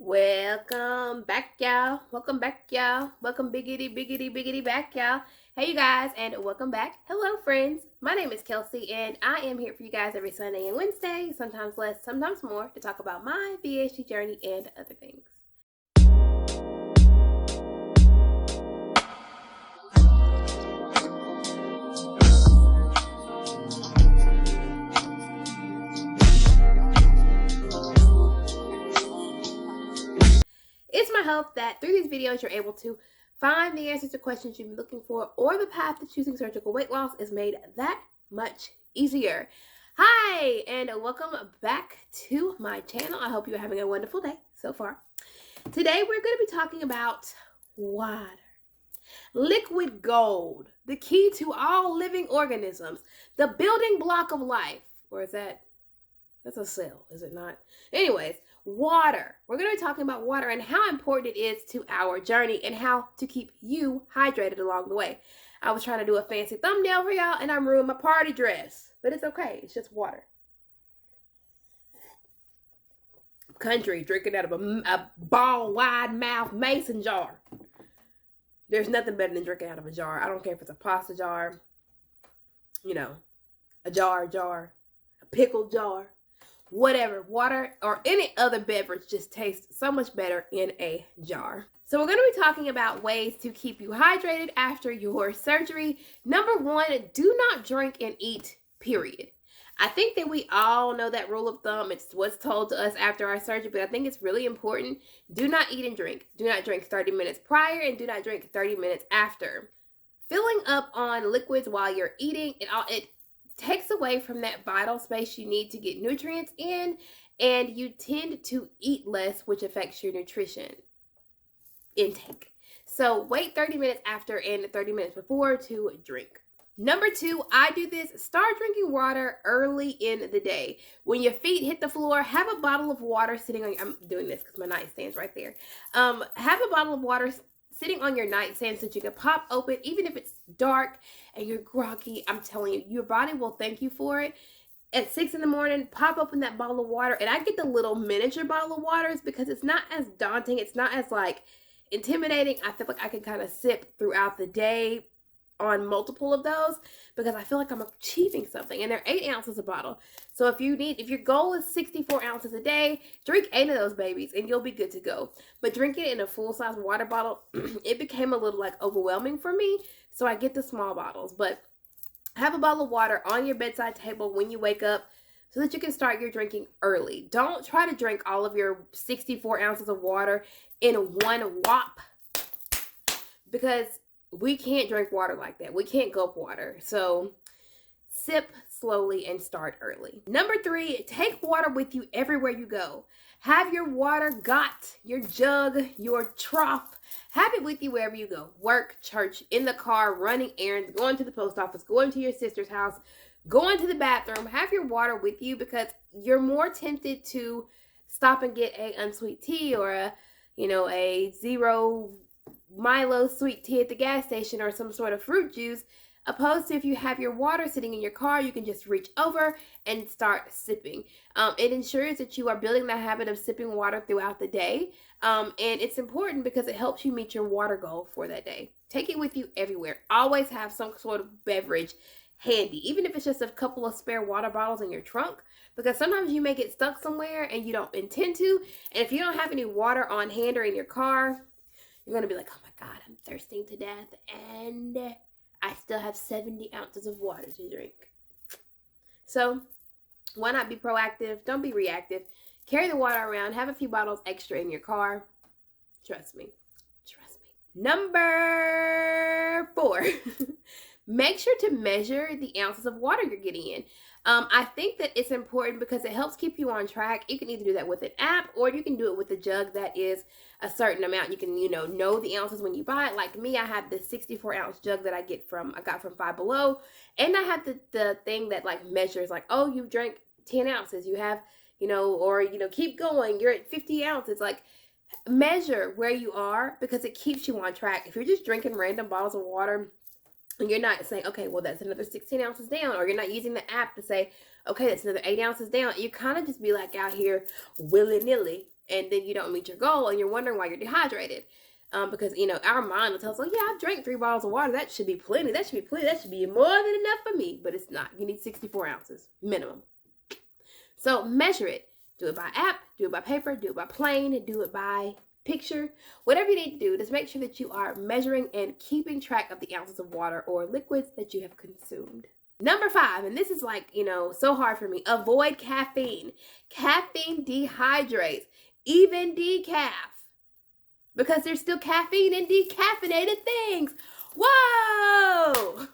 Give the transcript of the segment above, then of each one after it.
Welcome back, y'all. Welcome back, y'all. Welcome, biggity back, y'all. Hey, you guys, and welcome back. Hello, friends. My name is Kelsi, and I am here for you guys every Sunday and Wednesday, sometimes less, sometimes more, to talk about my VSG journey and other things. It's my hope that through these videos you're able to find the answers to questions you've been looking for, or the path to choosing surgical weight loss is made that much easier. Hi, and welcome back to my channel. I hope you're having a wonderful day so far. Today we're going to be talking about water. Liquid gold, the key to all living organisms, the building block of life. Or is that's a cell, is it not? Anyways, water. We're going to be talking about water and how important it is to our journey and how to keep you hydrated along the way. I was trying to do a fancy thumbnail for y'all and I ruined my party dress, but it's okay. It's just water. Country drinking out of a ball wide mouth mason jar. There's nothing better than drinking out of a jar. I don't care if it's a pasta jar, a jar, a pickle jar. Whatever, water or any other beverage just tastes so much better in a jar. So we're going to be talking about ways to keep you hydrated after your surgery. Number one, do not drink and eat, period. I think that we all know that rule of thumb. It's what's told to us after our surgery, but I think it's really important. Do not eat and drink. Do not drink 30 minutes prior and do not drink 30 minutes after. Filling up on liquids while you're eating, it takes away from that vital space you need to get nutrients in, and you tend to eat less, which affects your nutrition intake. So wait 30 minutes after and 30 minutes before to drink. Number two, I do this. Start drinking water early in the day. When your feet hit the floor, have a bottle of water sitting on I'm doing this because my nightstand's right there. Have a bottle of water sitting on your nightstand so that you can pop open, even if it's dark and you're groggy. I'm telling you, your body will thank you for it. At 6 in the morning, pop open that bottle of water. And I get the little miniature bottle of waters because it's not as daunting. It's not as intimidating. I feel like I can kind of sip throughout the day on multiple of those because I feel like I'm achieving something. And they're 8 ounces a bottle. So if your goal is 64 ounces a day, drink 8 of those babies and you'll be good to go. But drinking it in a full-size water bottle, it became a little overwhelming for me. So I get the small bottles. But have a bottle of water on your bedside table when you wake up so that you can start your drinking early. Don't try to drink all of your 64 ounces of water in one whop, because we can't drink water like that. We can't gulp water. So sip slowly and start early. Number three, take water with you everywhere you go. Have your water got, your jug, your trough. Have it with you wherever you go. Work, church, in the car, running errands, going to the post office, going to your sister's house, going to the bathroom. Have your water with you because you're more tempted to stop and get a unsweet tea or a zero Milo sweet tea at the gas station or some sort of fruit juice, opposed to if you have your water sitting in your car, you can just reach over and start sipping. It ensures that you are building that habit of sipping water throughout the day, and it's important because it helps you meet your water goal for that day. Take it with you everywhere. Always have some sort of beverage handy, even if it's just a couple of spare water bottles in your trunk, because sometimes you may get stuck somewhere and you don't intend to, and if you don't have any water on hand or in your car, you're going to be like, oh my God, I'm thirsting to death, and I still have 70 ounces of water to drink. So why not be proactive? Don't be reactive. Carry the water around. Have a few bottles extra in your car. Trust me. Number 4, make sure to measure the ounces of water you're getting in. I think that it's important because it helps keep you on track. You can either do that with an app or you can do it with a jug that is a certain amount. You can, know the ounces when you buy it. Like me, I have this 64 ounce jug that I got from Five Below. And I have the thing that measures oh, you drank 10 ounces. You have, keep going. You're at 50 ounces. Measure where you are because it keeps you on track. If you're just drinking random bottles of water and you're not saying, okay, well, that's another 16 ounces down, or you're not using the app to say, okay, that's another 8 ounces down, you kind of just be out here willy-nilly and then you don't meet your goal and you're wondering why you're dehydrated. Because, you know, our mind will tell us, oh, yeah, I've drank 3 bottles of water. That should be plenty. That should be plenty. That should be more than enough for me. But it's not. You need 64 ounces minimum. So measure it. Do it by app. Do it by paper. Do it by plane. Do it by picture. Whatever you need to do, just make sure that you are measuring and keeping track of the ounces of water or liquids that you have consumed. Number 5, and this is like, you know, so hard for me. Avoid caffeine. Caffeine dehydrates. Even decaf. Because there's still caffeine in decaffeinated things. Whoa!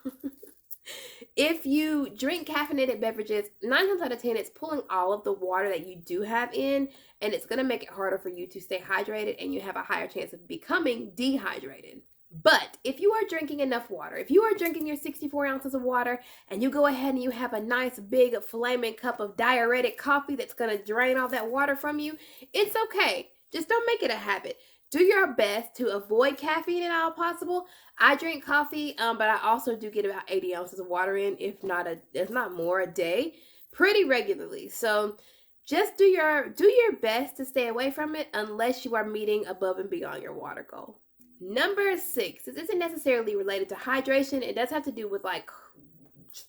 If you drink caffeinated beverages, 9 times out of 10, it's pulling all of the water that you do have in, and it's going to make it harder for you to stay hydrated, and you have a higher chance of becoming dehydrated. But if you are drinking enough water, if you are drinking your 64 ounces of water, and you go ahead and you have a nice big flaming cup of diuretic coffee that's going to drain all that water from you, it's okay. Just don't make it a habit. Do your best to avoid caffeine at all possible. I drink coffee, but I also do get about 80 ounces of water in, if not more, a day, pretty regularly. So just do your best to stay away from it unless you are meeting above and beyond your water goal. Number 6, this isn't necessarily related to hydration. It does have to do with like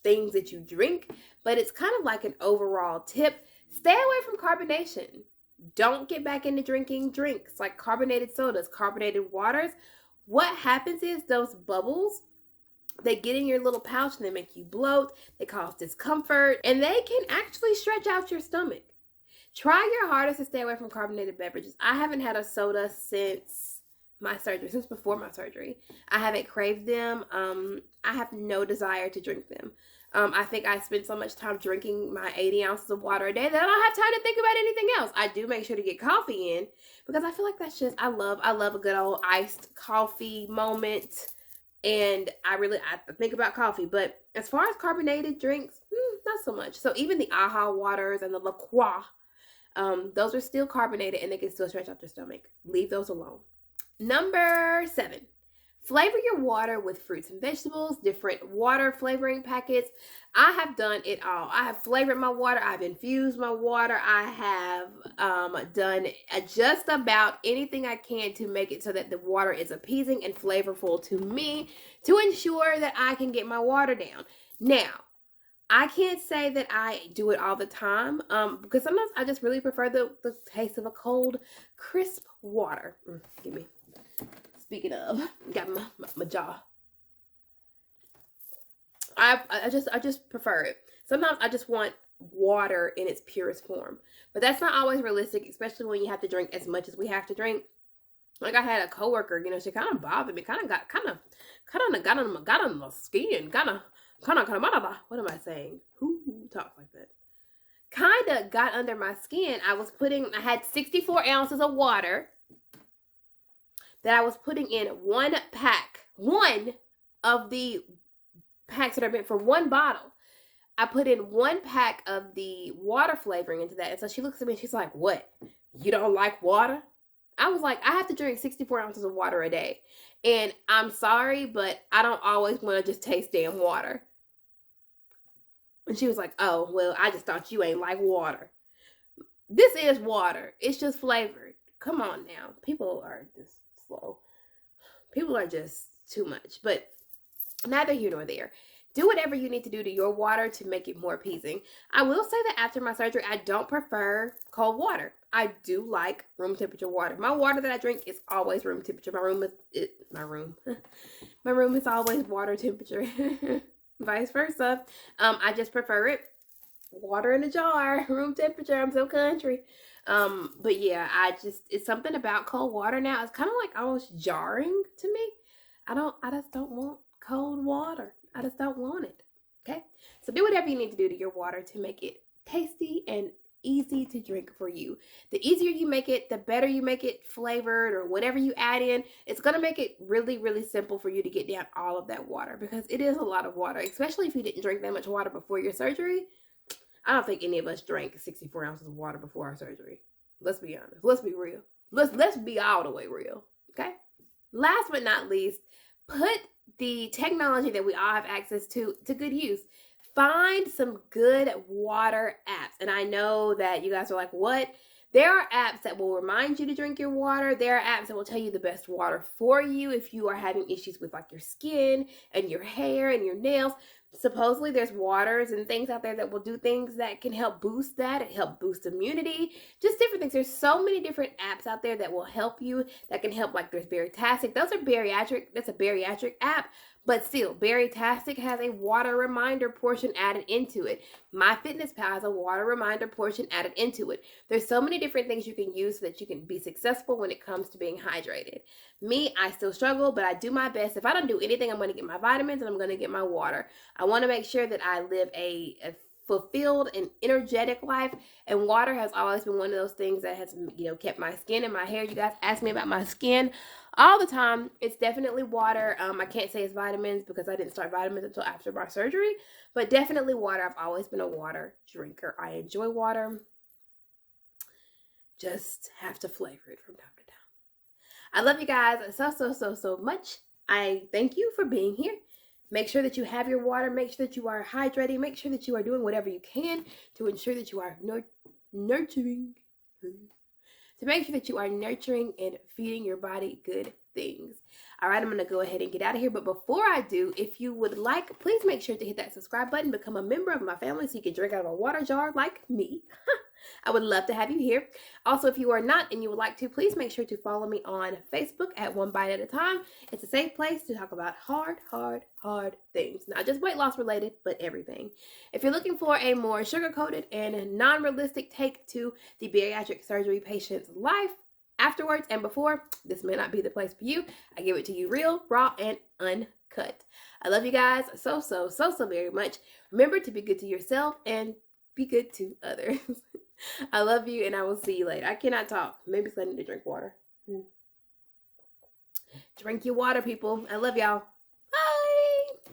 things that you drink, but it's kind of like an overall tip. Stay away from carbonation. Don't get back into drinking drinks like carbonated sodas, carbonated waters. What happens is those bubbles, they get in your little pouch and they make you bloat. They cause discomfort, and they can actually stretch out your stomach. Try your hardest to stay away from carbonated beverages. I haven't had a soda since my surgery, since before my surgery. I haven't craved them. I have no desire to drink them. I think I spend so much time drinking my 80 ounces of water a day that I don't have time to think about anything else. I do make sure to get coffee in because I feel like that's just, I love a good old iced coffee moment. And I think about coffee. But as far as carbonated drinks, not so much. So even the AHA waters and the La Croix, those are still carbonated and they can still stretch out your stomach. Leave those alone. Number 7. Flavor your water with fruits and vegetables, different water flavoring packets. I have done it all. I have flavored my water. I've infused my water. I have done just about anything I can to make it so that the water is appeasing and flavorful to me to ensure that I can get my water down. Now, I can't say that I do it all the time because sometimes I just really prefer the taste of a cold, crisp water. Give me. Speaking of, got my jaw. I just prefer it. Sometimes I just want water in its purest form, but that's not always realistic, especially when you have to drink as much as we have to drink. Like I had a coworker, you know, she kind of bothered me, got on my skin, what am I saying? Who talks like that? Kind of got under my skin. I had 64 ounces of water that I was putting in one of the packs that are meant for one bottle. I put in 1 pack of the water flavoring into that. And so she looks at me and she's like, what? You don't like water? I was like, I have to drink 64 ounces of water a day. And I'm sorry, but I don't always want to just taste damn water. And she was like, oh, well, I just thought you ain't like water. This is water. It's just flavored. Come on now. People are just slow. People are just too much, but neither here nor there. Do whatever you need to do to your water to make it more appeasing. I will say that after my surgery, I don't prefer cold water. I do like room temperature water. My water that I drink is always room temperature. My room is always water temperature. Vice versa. I just prefer it water in a jar, room temperature. I'm so country. But yeah, it's something about cold water now. It's kind of like almost jarring to me. I just don't want cold water. I just don't want it. Okay. So do whatever you need to do to your water to make it tasty and easy to drink for you. The easier you make it, the better you make it flavored or whatever you add in. It's going to make it really, really simple for you to get down all of that water because it is a lot of water, especially if you didn't drink that much water before your surgery. I don't think any of us drank 64 ounces of water before our surgery. Let's be honest. Let's be real. Let's be all the way real. Okay? Last but not least, put the technology that we all have access to good use. Find some good water apps. And I know that you guys are like, what? There are apps that will remind you to drink your water. There are apps that will tell you the best water for you if you are having issues with like your skin and your hair and your nails. Supposedly there's waters and things out there that will do things that can help boost that, and help boost immunity, just different things. There's so many different apps out there that will help you, that can help. Like there's Baritastic. Those are bariatric. That's a bariatric app. But still, Baritastic has a water reminder portion added into it. MyFitnessPal has a water reminder portion added into it. There's so many different things you can use so that you can be successful when it comes to being hydrated. Me, I still struggle, but I do my best. If I don't do anything, I'm going to get my vitamins and I'm going to get my water. I want to make sure that I live a fulfilled and energetic life, and water has always been one of those things that has, kept my skin and my hair. You guys ask me about my skin all the time. It's definitely water. I can't say it's vitamins because I didn't start vitamins until after my surgery, but definitely water. I've always been a water drinker. I enjoy water. Just have to flavor it from time to time. I love you guys so much. I thank you for being here. Make sure that you have your water. Make sure that you are hydrating. Make sure that you are doing whatever you can to ensure that you are nurturing. To make sure that you are nurturing and feeding your body good things. All right, I'm going to go ahead and get out of here. But before I do, if you would like, please make sure to hit that subscribe button. Become a member of my family so you can drink out of a water jar like me. I would love to have you here. Also, if you are not and you would like to, please make sure to follow me on Facebook at One Bite at a Time. It's a safe place to talk about hard things. Not just weight loss related, but everything. If you're looking for a more sugar-coated and non-realistic take to the bariatric surgery patient's life afterwards and before, this may not be the place for you. I give it to you real, raw, and uncut. I love you guys so very much. Remember to be good to yourself and be good to others. I love you, and I will see you later. I cannot talk. Maybe because I need to drink water. Drink your water, people. I love y'all.